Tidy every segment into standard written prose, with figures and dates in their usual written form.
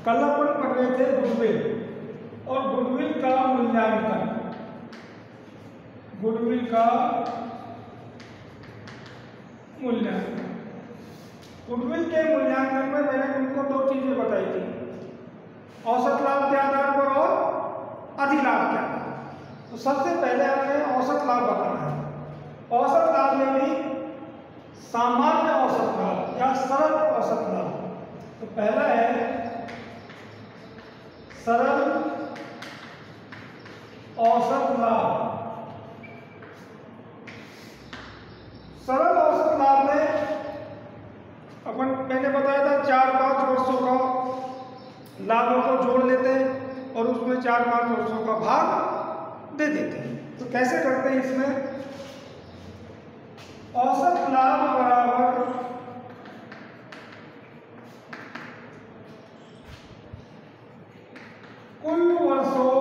कल अपन पढ़ रहे थे गुडविल और गुडविल का मूल्यांकन। गुडविल का मूल्यांकन, गुडविल के मूल्यांकन में मैंने तुमको दो चीजें बताई थी, औसत लाभ के आधार पर और अधिलाभ के आधार पर। तो सबसे पहले हमने औसत लाभ बताना है। औसत लाभ में भी सामान्य औसत लाभ या सरल औसत लाभ। तो पहला है सरल औसत लाभ। सरल औसत लाभ में अपन मैंने बताया था 4-5 वर्षों का लाभों को जोड़ लेते हैं और उसमें 4-5 वर्षों का भाग दे देते हैं। तो कैसे करते हैं इसमें? औसत लाभ बराबर कुल वर्षों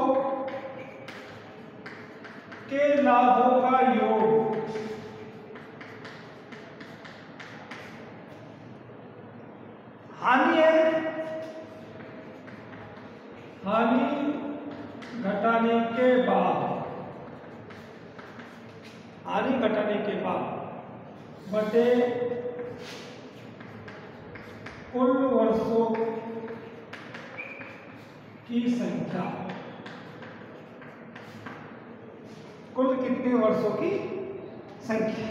के लाभों का योग। हानि है, हानि घटाने के बाद, हानि घटाने के बाद बटे कुल वर्षों की संख्या। कुल कितने वर्षों की संख्या?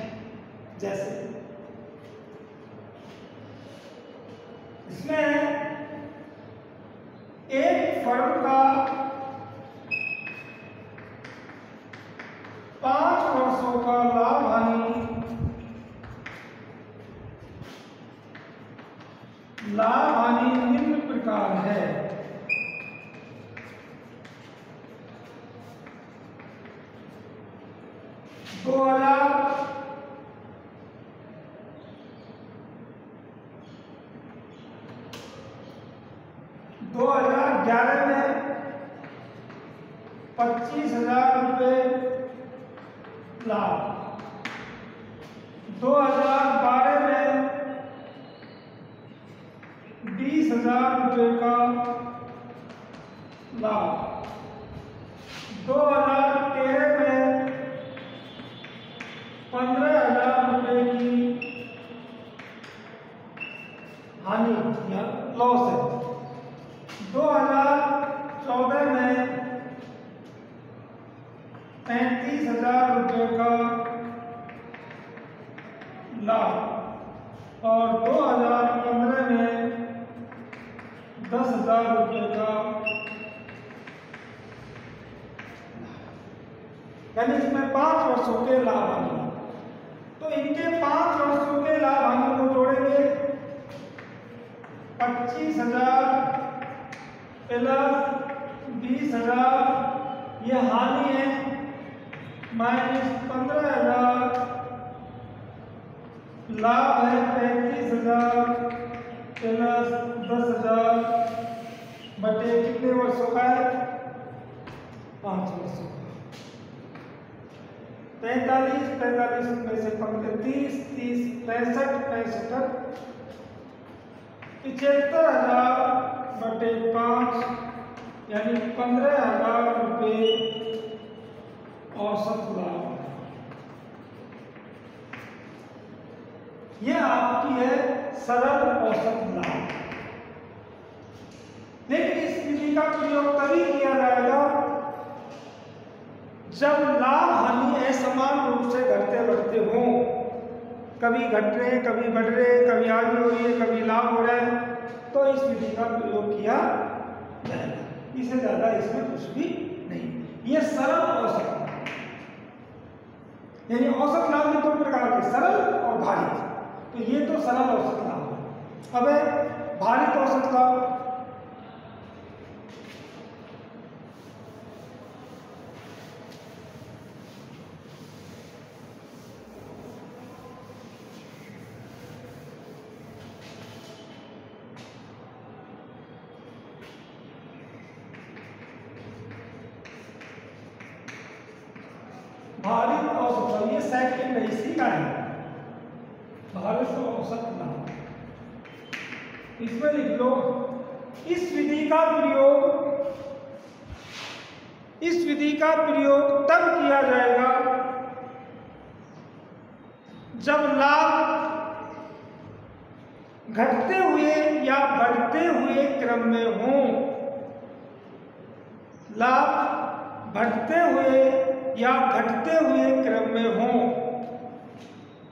जैसे इसमें एक फर्म का 5 वर्षों का लाभ हानि निम्न प्रकार है। दो 2011 में 25,000 रुपये लाभ, 2012 में 20,000 रुपये का लाभ, 2013 में 15,000 रुपये की हानि या लॉस है, 2014 में 35,000 रुपये का लाभ और 2015 में 10,000 रुपये का, यानी इसमें 5 वर्षों के लाभ हानि। तो इनके 5 वर्षों के लाभ हानि को जोड़ेंगे, 25,000 प्लस 20,000 ये हानि है, माइनस 15,000 लाभ है, 35,000 प्लस 10,000 बटे कितने वर्षों का है? 5 वर्षों का। 45 में से 30, 65, 75,000 बटे 5 यानी 15,000 रुपये औसत लाभ। यह आपकी है सरल औसत लाभ। लेकिन इस विधि का प्रयोग तभी किया जाएगा जब लाभ हानि असमान रूप से घटते बढ़ते हों। कभी घट रहे हैं, कभी बढ़ रहे हैं, कभी हानि हो रही है, कभी लाभ हो रहा है, तो इस विधि का प्रयोग किया जाएगा। इससे ज्यादा इसमें कुछ भी नहीं। यह सरल औसत लाभ, यानी औसत लाभ में 2 प्रकार के, सरल और भारित। तो ये तो सरल औसत लाभ है। अब भारित औसत लाभ। भारित औसत, ये सेकंड है, इसी का है भारित औसत लाभ। इसमें लिख लो इस विधि का प्रयोग तब किया जाएगा जब लाभ घटते हुए या बढ़ते हुए क्रम में हो। लाभ बढ़ते हुए या घटते हुए क्रम में हो।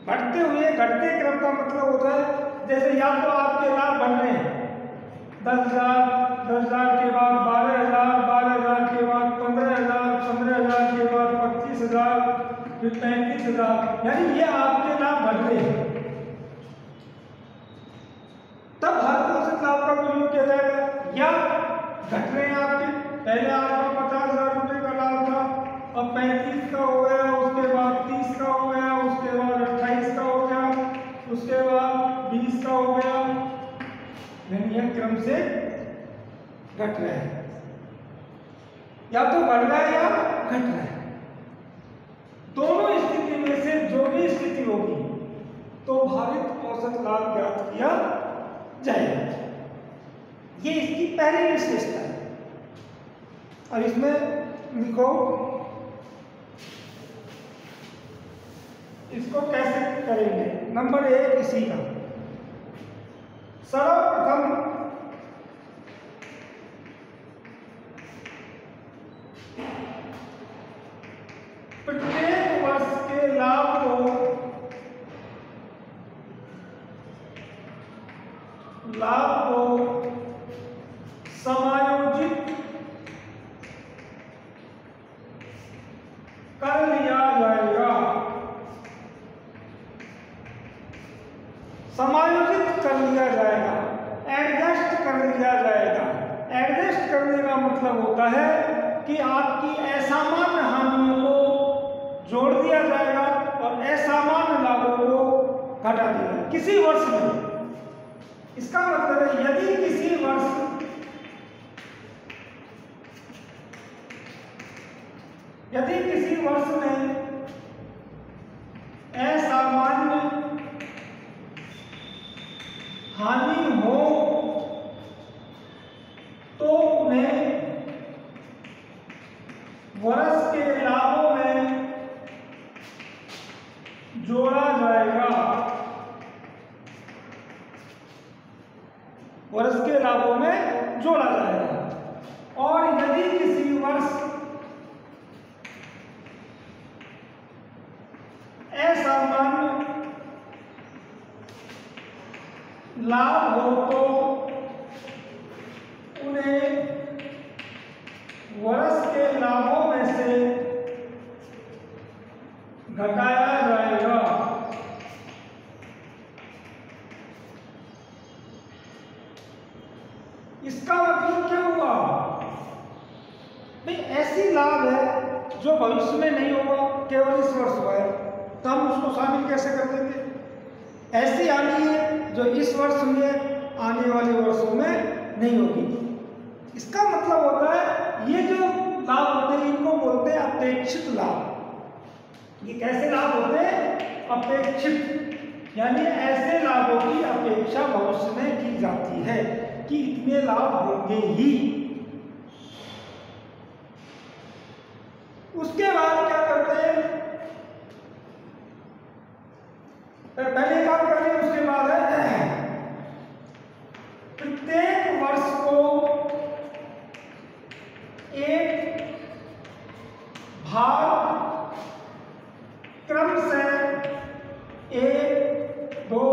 बढ़ते हुए घटते क्रम का मतलब होता है जैसे या तो आपके लाभ बढ़ रहे हैं 10,000, 10,000 के बाद 12,000, 12,000 के बाद 15,000, 15,000 के बाद 25,000, फिर 35,000, यानी ये आपके लाभ बढ़ रहे हैं। तब हर औसत लाभ का प्रयोग किया जाएगा। या घट रहे हैं आपके, पहले आपका 50,000 रुपये का लाभ था, अब 35 का हो गया, उसके बाद 30 का हो गया, उसके बाद 28 का हो गया, उसके बाद 20 का हो गया, यह क्रम से घट रहा है। या तो बढ़ रहा है या घट रहा है। दोनों स्थिति में से जो भी स्थिति होगी तो भारित औसत लाभ ज्ञात किया जाएगा। ये इसकी पहली विशेषता है। और इसमें लिखो इसको कैसे करेंगे। नंबर 1 इसी का सर्वप्रथम प्रत्येक वर्ष के लाभ को समायोजित कर लिया जाएगा। समायोजित कर लिया जाएगा, एडजस्ट कर लिया जाएगा। एडजस्ट करने का मतलब होता है कि आपकी असामान्य हानियों को जोड़ दिया जाएगा और असामान्य लाभों को घटा दिया जाएगा किसी वर्ष में। इसका मतलब है यदि किसी वर्ष में असामान्य हानि हो तो उन्हें वर्ष के लाभों में जोड़ा जाएगा। वर्ष के लाभों में जोड़ा जाएगा। और यदि किसी वर्ष असामान्य लाभ हो तो उन्हें वर्ष के लाभों में से घटाया जाएगा। इसका मतलब क्या हुआ? भाई ऐसी लाभ है जो भविष्य में नहीं होगा, केवल इस वर्ष हुआ है, तो हम उसको शामिल कैसे कर देंगे? ऐसी हानि है जो इस वर्ष में आने वाले वर्षों में नहीं होगी। इसका मतलब होता है ये जो लाभ होते हैं इनको बोलते हैं अपेक्षित लाभ। ये कैसे लाभ होते हैं? अपेक्षित, यानी ऐसे लाभों की अपेक्षा भविष्य में की जाती है कि इतने लाभ होंगे ही। उसके बाद क्या करते हैं? पहले काम कर रहे हैं, उसके बाद है प्रत्येक वर्ष को एक भाग क्रम से 1, 2,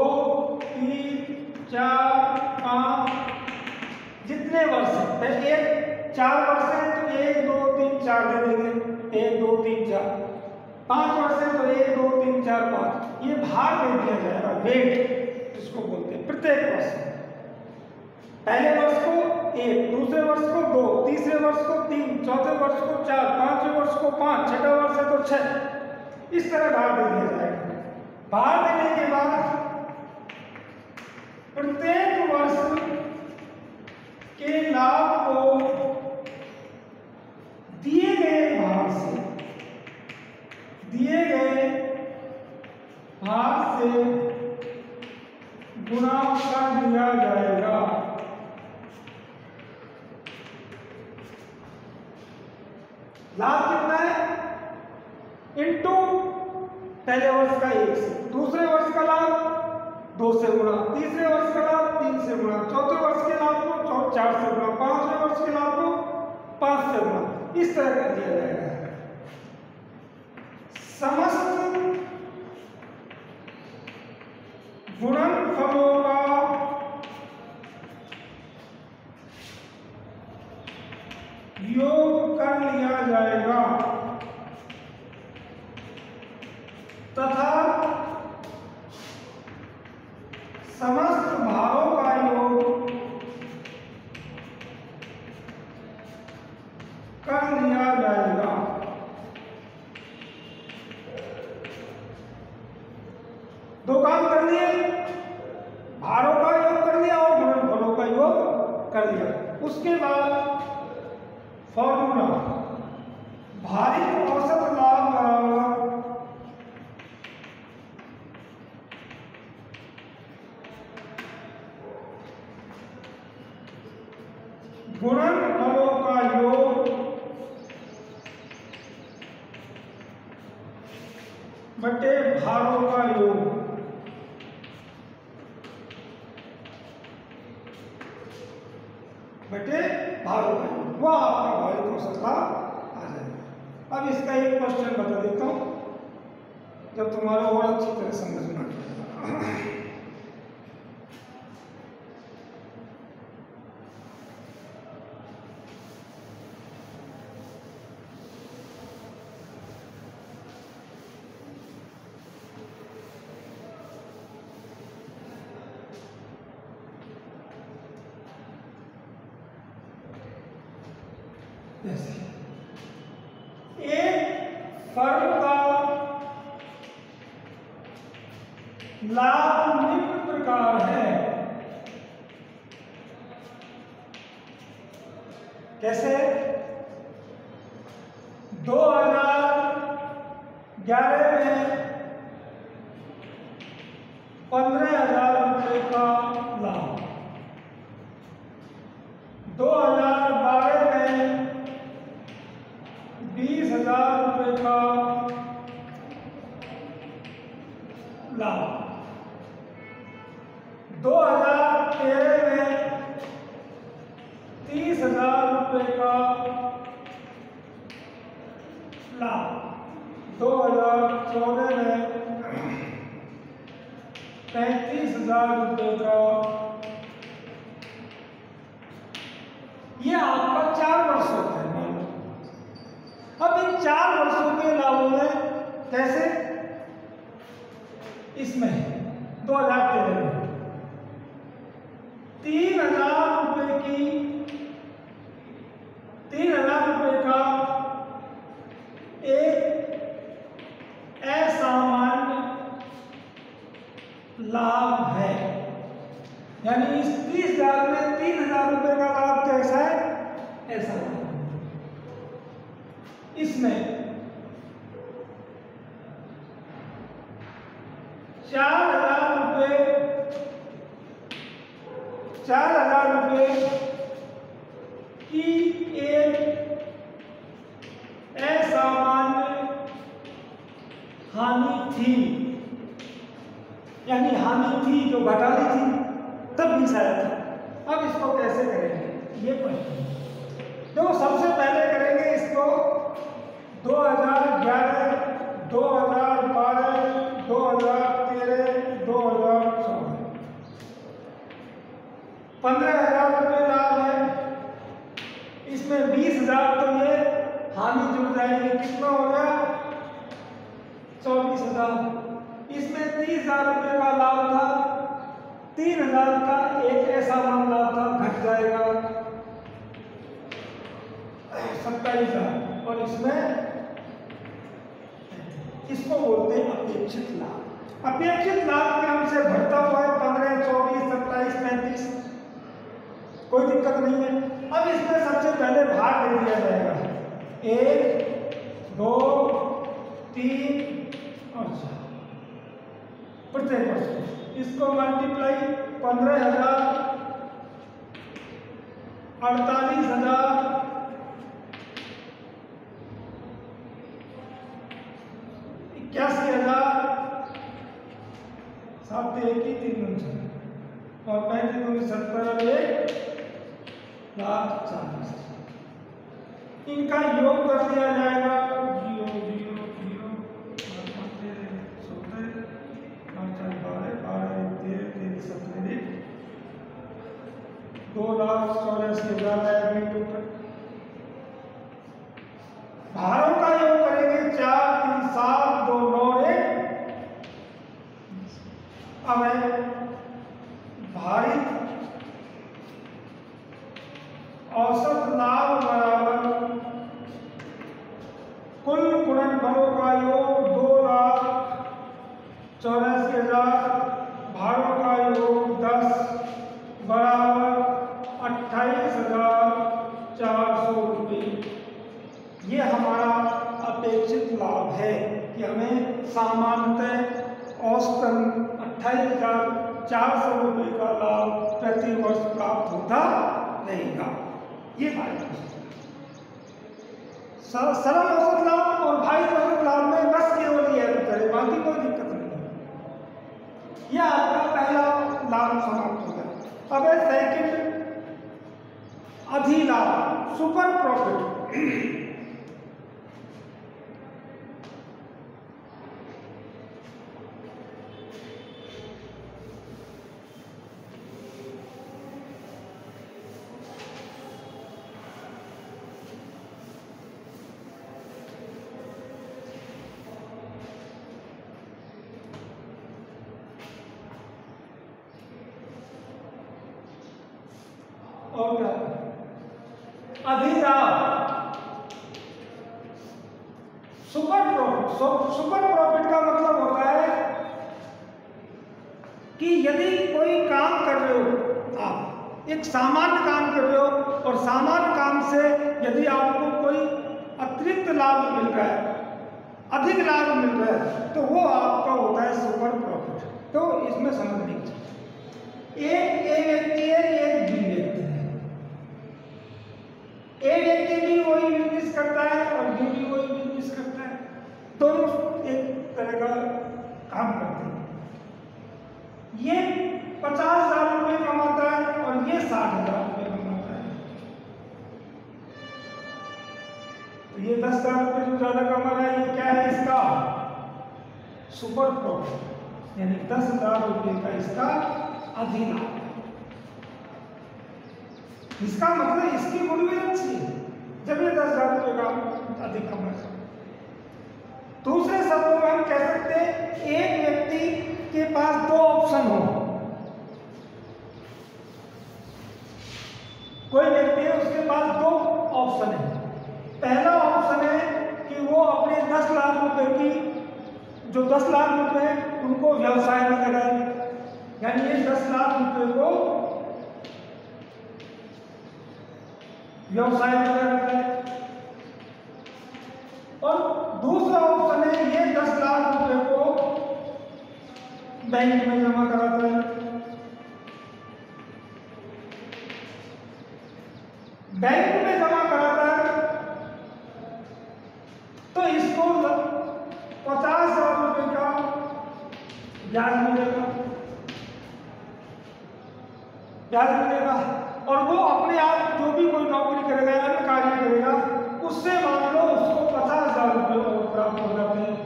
3, 4, 5 जितने वर्ष है, पहले 4 वर्ष है तो 1, 2, 3, 4 दे देंगे। 1, 2, 3, 4। 5 वर्ष है तो 1, 2, 3, 4, 5 ये भाग दे दिया जाएगा। वेट इसको बोलते हैं प्रत्येक वर्ष। पहले वर्ष को 1, दूसरे वर्ष को 2, तीसरे वर्ष को 3, चौथे वर्ष को 4, पांचवें वर्ष को 5, छठा वर्ष है तो 6। इस तरह भाग दे दिया जाएगा। भाग देने के बाद प्रत्येक वर्ष के लाभ को दिए गए भाग से गुणा कर दिया जाएगा। लाभ कितना है? इनटू पहले वर्ष का 1 से, दूसरे वर्ष का लाभ 2 से गुणा, तीसरे वर्ष का लाभ 3 से गुणा, चौथे वर्ष के लाभ को 4 से गुणा, पांचवें वर्ष के लाभ को 5 से गुणा, इस तरह कर दिया जाएगा। समस्त गुणनफलों का योग कर लिया जाएगा तथा समस्त भारों का योग कर लिया जाएगा। दो काम कर लिए, भारों का योग कर लिया और गुणनफलों का योग कर लिया। उसके बाद फॉर्मूला भारित औसत लाभ बराबर गुणनफलों का योग बटे भारों का योग। बटे भारों का योग, वह आपका भारित औसत लाभ आ जाएगा। अब इसका एक क्वेश्चन बता देता हूं, जब तुम्हारा और अच्छी तरह समझ में आ जाएगा। एक फर्म का लाभ निम्न प्रकार है। कैसे? 2011 में 15,000 रुपये का लाभ, 2012 में 20,000 रुपये का लाभ, 2013 में 30,000 रुपये का लाभ, 2014 में 35,000 रुपये का। यह आपका 4 वर्षों का है। अब इन 4 वर्षों के लाभों में कैसे? इसमें 2013 में 3,000 रुपये की 3,000 रुपये का एक असामान्य लाभ है। यानी इस 30,000 में 3,000 रुपये का लाभ कैसा है? ऐसा है। इसमें 4,000 रुपये की एक असामान्य हानि थी, यानी हानि थी जो घटा दी थी, तब भी शायद था। अब इसको कैसे करेंगे ये प्रश्न। देखो सबसे पहले करेंगे इसको 2011, 2012, 2013, 2014, 15,000 रुपये लाभ है। इसमें 20,000 तो ये हानि जुड़ जाएगी, कितना हो गया? 24,000। इसमें 30,000 रुपये का लाभ था, 3,000 का एक ऐसा मान लाभ था, घट जाएगा 27,000। और इसमें इसको बोलते हैं अपेक्षित लाभ। अपेक्षित लाभ क्रम से बढ़ता हुआ है 15, 24, 27, 35, कोई दिक्कत नहीं है। अब इसमें सबसे पहले भाग दे दिया जाएगा 1, 2, 3 और 4 प्रत्येक वर्ष। इसको मल्टीप्लाई 15,000, 48,000, की 3 और 35 70 1,40,000। इनका योग कर दिया जाएगा 0 0 0 2,84,000 भारों का योग करेंगे 4 3 7 2 9 1। अब है भारित औसत लाभ बराबर कुल गुणनफलों का योग 2,84,000 भारों का योग 10 बराबर 28,400 रुपये। ये हमारा अपेक्षित लाभ है कि हमें सामान्यतः औसतन 28,400 रुपये का लाभ प्रति वर्ष प्राप्त होता रहेगा। ये सरल औसत लाभ और भारित औसत लाभ में बस केवल ये अंतर है, बाकी कोई दिक्कत नहीं है। यह आपका पहला लाभ समाप्त हो गया। अब है सेकंड अधिलाभ, सुपर प्रॉफिट। और क्या अधिलाभ, सुपर प्रॉफिट। सुपर प्रॉफिट का मतलब होता है कि यदि कोई काम कर रहे हो, आप एक सामान्य काम कर रहे हो और सामान्य काम से यदि आपको कोई अतिरिक्त लाभ मिल रहा है, अधिक लाभ मिल रहा है, तो वो आपका होता है सुपर प्रॉफिट। तो इसमें समझने की एक व्यक्ति है, एक बी व्यक्ति है। ए व्यक्ति भी वही बिजनेस करता है और बी भी वही बिजनेस करता है, दोनों एक तरह का काम करते हैं। ये 50,000 रुपये कमाता है और ये 60,000 रुपये कमाता है। तो ये 10,000 रुपये जो ज्यादा कमा रहा है, ये क्या है इसका सुपर प्रॉफिट, यानी 10,000 रुपये का इसका अधिलाभ। इसका मतलब इसकी गुणवत्ता अच्छी है जब ये 10,000 रुपये का अधिक कमा सकते। दूसरे शब्दों में हम कह सकते हैं एक व्यक्ति के पास 2 ऑप्शन हो। कोई व्यक्ति है, उसके पास 2 ऑप्शन है। पहला ऑप्शन है कि वो अपने 10 लाख रुपए की, जो 10 लाख रुपए उनको व्यवसाय में लगाए, यानी ये 10 लाख रुपए को व्यवसाय में लगाता है। और दूसरा ऑप्शन है ये 10 लाख रुपए को बैंक में जमा कराता है। बैंक में जमा कराता है तो इसको 50,000 रुपए का ब्याज मिलेगा, और वो अपने आप जो भी कोई नौकरी करेगा, अन्य कार्य करेगा, उससे मान लो उसको 50,000 रुपये और प्राप्त हो जाते हैं।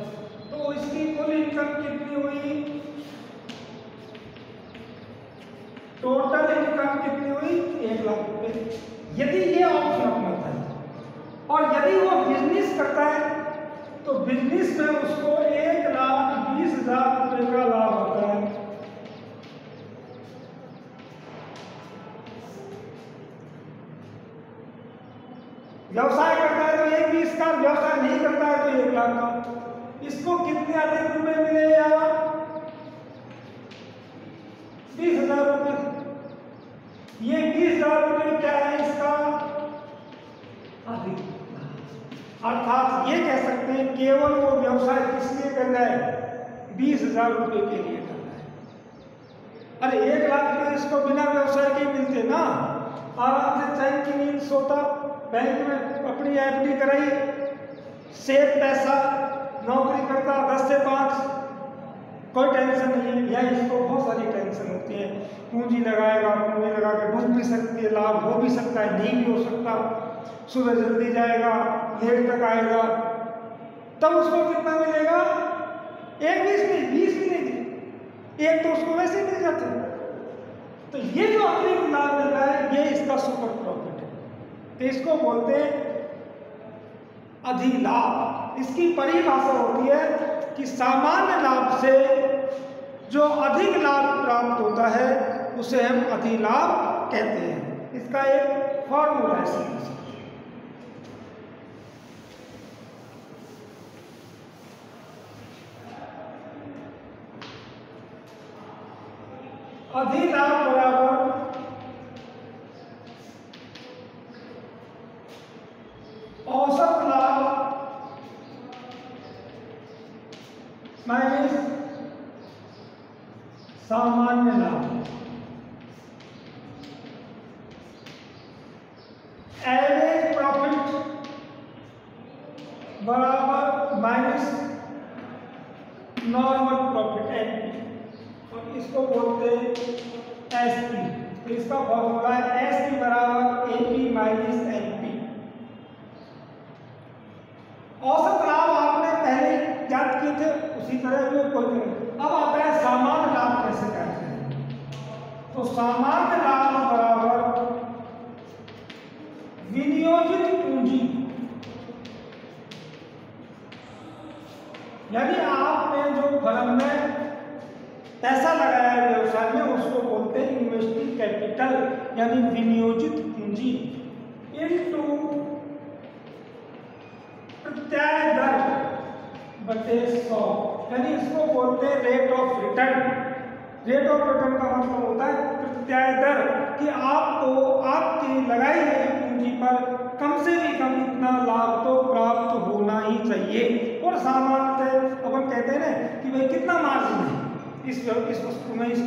तो इसकी कुल इनकम कितनी हुई, टोटल इनकम कितनी हुई 1 लाख रुपए, यदि ये ऑप्शन अपनाता है। और यदि वो बिजनेस करता है तो बिजनेस में उसको 1,20,000 रुपये का लाभ होता है। व्यवसाय करता है तो 1,20,000 का, व्यवसाय नहीं करता है तो 1 लाख का। इसको कितने अधिक रुपए मिले यार, 20,000 रुपये। ये 20,000 रुपये क्या है इसका अधिक, अर्थात ये कह सकते हैं केवल वो व्यवसाय किस लिए कर रहा है, 20,000 रुपये के लिए कर रहा है। अरे 1 लाख रुपये इसको बिना व्यवसाय के मिलते ना, आराम से चैन की नींद सोता, बैंक में अपनी एफडी कराई, सेफ पैसा, नौकरी करता 10 से 5, कोई टेंशन नहीं है, या इसको बहुत सारी टेंशन होती है, पूंजी लगाएगा, पूंजी लगा के डूब भी सकती है, लाभ हो भी सकता है, नहीं भी हो सकता, सुबह जल्दी जाएगा, देर तक आएगा, तब उसको कितना मिलेगा? 1-20 नहीं, 20 भी नहीं दी, एक तो उसको वैसे ही मिल जाता है। तो ये जो अतिरिक्त लाभ मिल रहा है, ये इसका सुपर प्रॉफिट है, तो इसको बोलते हैं अधिलाभ। इसकी परिभाषा होती है कि सामान्य लाभ से जो अधिक लाभ प्राप्त होता है उसे हम अधिलाभ कहते हैं। इसका एक फॉर्मूला है सीधा सा। अधिलाभ बराबर औसत लाभ माइनस सामान्य लाभ। एवरेज प्रॉफिट बराबर माइनस नॉर्मल प्रॉफिट एनपी, और इसको बोलते हैं एसपी। तो इसका फॉर्मूला है एसपी बराबर एपी माइनस एनपी। औसत लाभ आपने पहले याद किए थे, उसी तरह में कोई नहीं। अब आता है सामान्य लाभ कैसे कहते हैं। तो सामान्य लाभ बराबर विनियोजित पूंजी, यानी आपने जो फर्म में पैसा लगाया है व्यवसाय में, उसको बोलते हैं इन्वेस्टिंग कैपिटल, यानी विनियोजित पूंजी इनटू प्रत्याय दर बटे 100, यानी इसको बोलते हैं rate of return. Rate of return का मतलब होता है प्रत्याय दर, कि आपको आपकी लगाई गई पूंजी पर कम से भी कम इतना लाभ तो प्राप्त होना ही चाहिए। और सामान्यतः अपन कहते हैं ना कि भाई कितना मार्जिन है इस वस्तु में, इस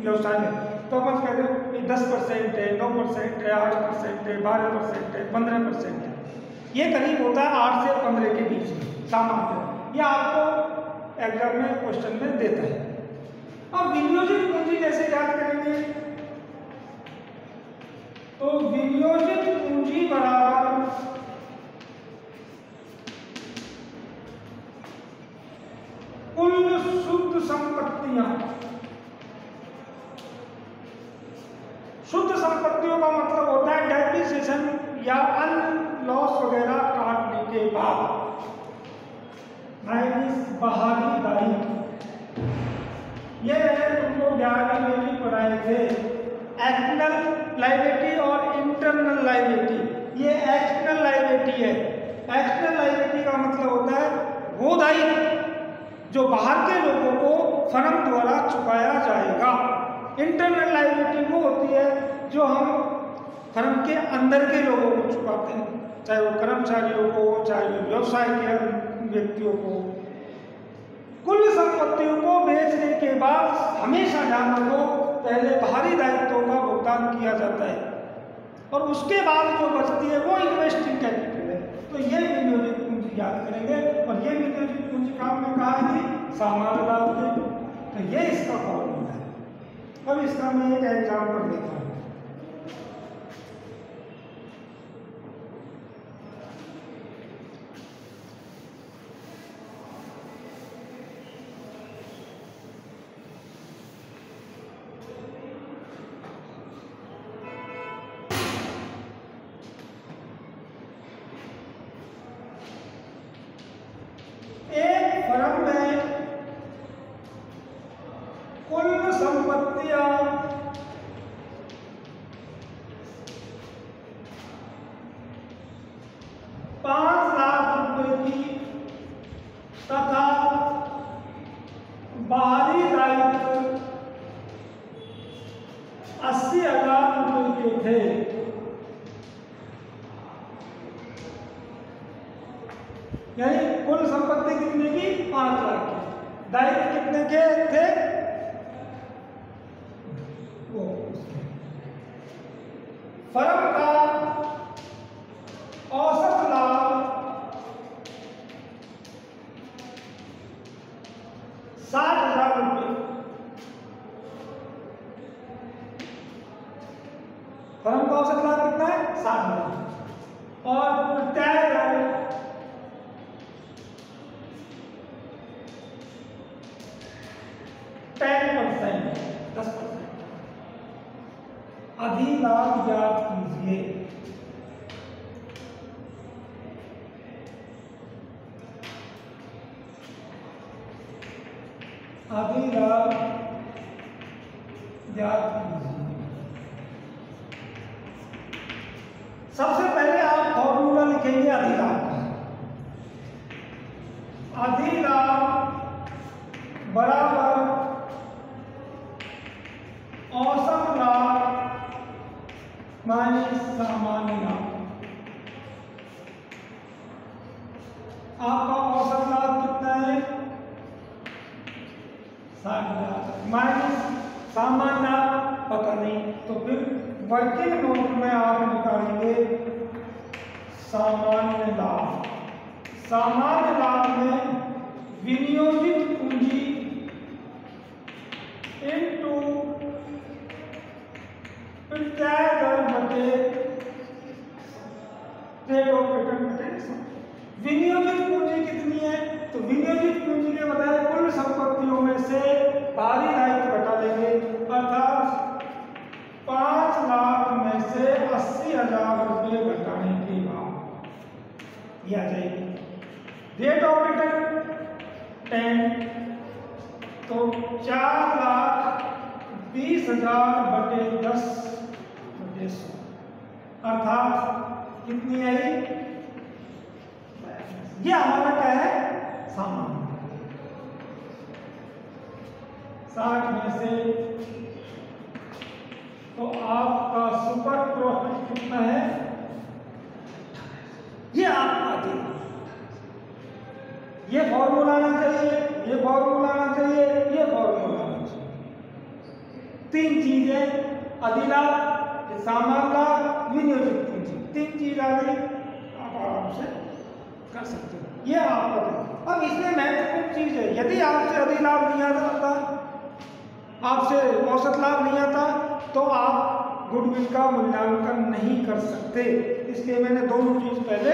व्यवसाय में, तो अपन कहते हैं 10% है, 9% है, 8% है, 12% है, 15% है। ये करीब होता है 8 से 15 के बीच में सामान्य। यह आपको एग्जाम में क्वेश्चन में देता है। अब विनियोजित पूंजी कैसे याद करेंगे? तो विनियोजित पूंजी बराबर कुल शुद्ध संपत्तियां। शुद्ध संपत्तियों का मतलब होता है डेप्रिसिएशन या अन्य लॉस वगैरह काटने के बाद माइनस बाहरी दायित्व। ये मैंने तुमको 11वीं में भी पढ़ाए थे, एक्सटर्नल लायबिलिटी और इंटरनल लायबिलिटी। ये एक्सटर्नल लायबिलिटी है। एक्सटर्नल लायबिलिटी का मतलब होता है वो दायित्व जो बाहर के लोगों को फर्म द्वारा चुकाया जाएगा। इंटरनल लायबिलिटी वो होती है जो हम फर्म के अंदर के लोगों को चुकाते हैं, चाहे वो कर्मचारियों को, चाहे वो व्यवसाय के व्यक्तियों को। कुल संपत्तियों को बेचने के बाद हमेशा ध्यान रखो, पहले बाहरी दायित्वों का भुगतान किया जाता है और उसके बाद जो बचती है वो इन्वेस्टिंग कैपिटल है। तो ये विनियोजित पूंजी याद करेंगे, और ये विनियोजित पूंजी काम में कहा है सामान्य लाभ के। तो ये इसका फॉर्मूला है। अब इसका मैं एक एग्जाम्पल देता हूँ। एक फर्म में कुल संपत्तियां 5 लाख रुपए की तथा बाहरी दायित्व 80,000 रुपए के थे। यानी कुल संपत्ति कितने की? 5 लाख की। दायित्व कितने के थे? वो फर्म का औसत लाभ 60,000 60,000 और तय दर 10%, 10%। अधिलाभ ज्ञात कीजिए। अधिलाभ ज्ञात कीजिए। सबसे पहले आप फॉर्मूला लिखेंगे अधिलाभ का। अधिलाभ बराबर औसत लाभ माइनस सामान्य लाभ। आपका औसत लाभ कितना है? 60,000 माइनस सामान्य लाभ पता नहीं, तो फिर वर्किंग नोट में आप निकालेंगे सामान्य लाभ। सामान्य लाभ में विनियोजित पूंजी इनटू तय दर बटे रेट ऑफ रिटर्न बटे। विनियोजित पूंजी कितनी है? तो विनियोजित पूंजी के बजाय कुल संपत्तियों में से बाहरी दायित्व घटा लेंगे, अर्थात 5 लाख में से 80,000 रुपये घटाने के बाद ये आ जाएगी। रेट ऑफ रिटर्न 10, तो 4,20,000 बटे 10 बटे 100, अर्थात कितनी आई? ये हमारा क्या है? सामान्य। 60 में से तो आपका सुपर प्रॉफिट कितना है? ये आपका देना। ये फॉर्मूला आना चाहिए, ये फॉर्मूला आना चाहिए, ये फॉर्मूला आना चाहिए। 3 चीजें, अधिलाभ, सामान्य लाभ, विनियोजित पूंजी, 3 चीज आ गई, आप आराम से कर सकते हो। ये आपका देना। अब इसमें महत्वपूर्ण चीज है, यदि आपसे अधिलाभ नहीं आता, आपसे औसत लाभ नहीं आता, तो आप गुडविल का मूल्यांकन नहीं कर सकते। इसलिए मैंने दोनों चीज पहले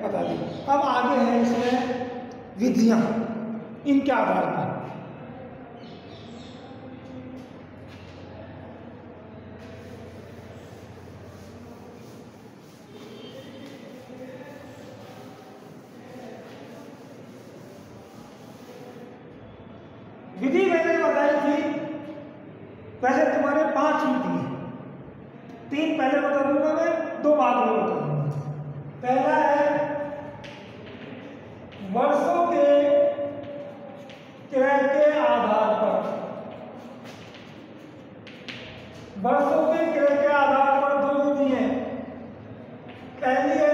बता दी। अब आगे है इसमें विधियां, इनके आधार पर। विधि मैंने बताई थी, वैसे तुम्हारे 5 विधि है, 3 पहले बता दूंगा मैं, 2 बाद में बता दूंगा। पहला है वर्षों के क्रय के आधार पर। वर्षों के क्रय के आधार पर 2 विधि हैं। पहली है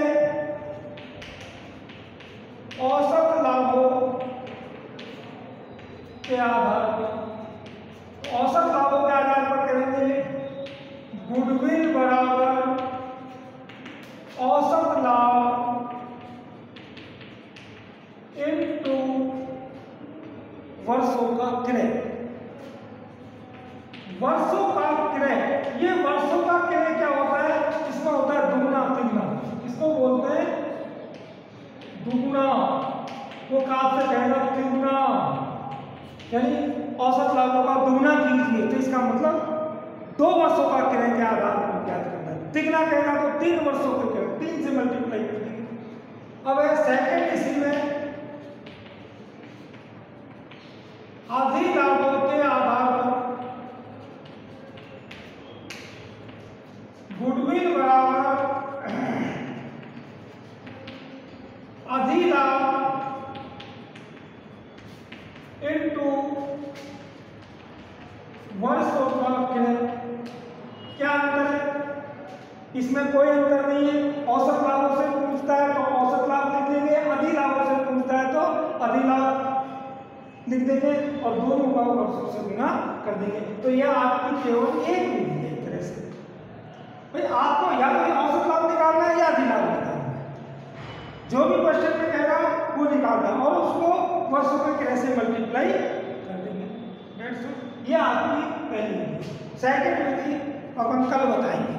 औसत लाभों के आधार पर। औसत लाभों के आधार पर करेंगे गुडविल बराबर औसत लाभ इनटू वर्षों का क्रय। वर्षों का क्रय, ये वर्षों का क्रय क्या होता है? इसमें होता है दुगना तिगना, इसको बोलते हैं दुगना, वो काफ से कहना तिगुना, यानी औसत लाभों का दुगना कीजिए, तो इसका मतलब 2 वर्षों का क्रय के आधार पर ज्ञात करना है। तिगना कहेगा तो 3 वर्षों के क्रय, 3 से मल्टीप्लाई कर देंगे। अब सेकंड इसी में अधिलाभों के आधार पर गुडविल बराबर अधिलाभ इनटू वर्षों का क्रय। क्या अंतर है? इसमें कोई अंतर नहीं है। औसत लाभों से पूछता है तो औसत लाभ लिख देंगे, अधिलाभों से पूछता है तो अधिलाभ लिख देंगे और दोनों का वर्षों से गुना कर देंगे। तो यह आपकी केवल एक विधि है। एक तरह से भाई आपको या तो औसत लाभ निकालना है या अधिलाभ निकालना है, जो भी क्वेश्चन में कहेगा वो निकालना है और उसको वर्षों के क्रय से मल्टीप्लाई कर देंगे। ये आपकी पहली विधि। सेकंड विधि अपन कल बताएंगे।